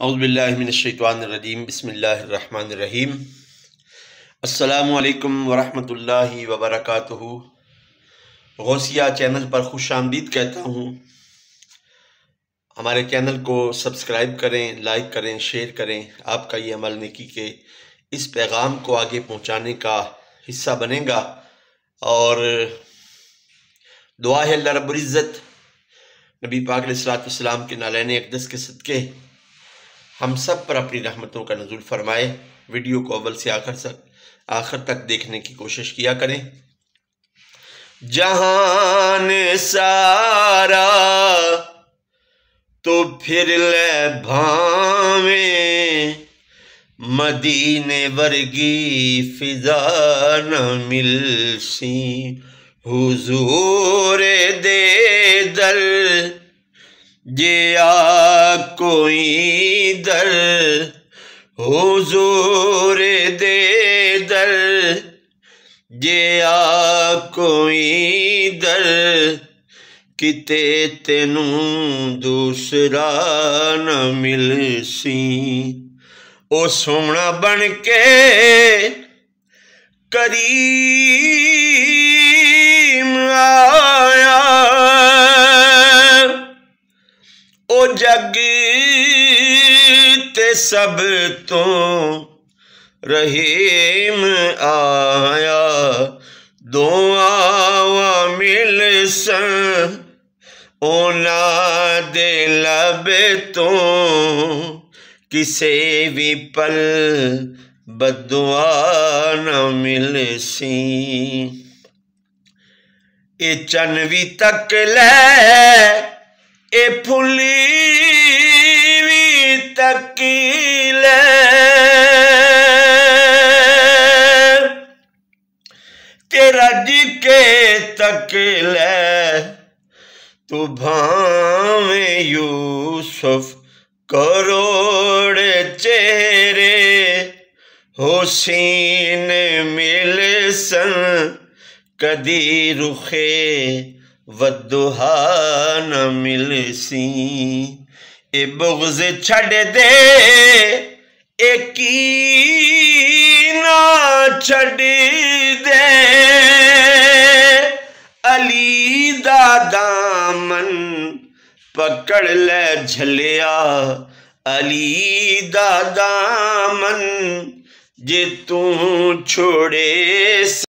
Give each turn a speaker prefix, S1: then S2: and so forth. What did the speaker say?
S1: اعوذ باللہ من الشیطان الرجیم بسم اللہ الرحمن الرحیم السلام علیکم ورحمۃ اللہ وبرکاتہ۔ غوثیہ چینل پر خوش آمدید کہتا ہوں۔ ہمارے چینل کو سبسکرائب کریں، لائک کریں، شیئر کریں۔ آپ کا یہ عمل نیکی کے اس پیغام کو آگے پہنچانے کا حصہ بنے گا، اور دعا ہے اللہ رب العزت نبی پاک علیہ السلام کے نالین اقدس کے صدقے ہم سب پر اپنی رحمتوں کا نزول فرمائے۔ ویڈیو کو اول سے آخر تک دیکھنے کی کوشش کیا کریں۔ جہان سارا تو پھر لے بھاویں، مدینے ورگی فضا نہ ملسی، حضور دے در جیا کوئی در، حضور دے در جیا کوئی در، کتے تینوں دوسرا نہ ملسی۔ او سونا بن کے کریم آیا، او جگ تے سب تو رحیم آیا، دعا مل سن اونا دے لب تو، کسے بھی پل بدعا نہ مل سی۔ اے چنوی تک لے اے پھلی بھی تک لے، تیرا جی کے تک لے، تو بھاویں یوسف کروڑ چہرے حسین مل سن، کدی رخے والدہا نہ مل سی۔ اے بغض چھڑ دے اے کینہ چھڑ دے، علی دا دامن پکڑ لے جھلیا، علی دا دامن جے تو چھوڑے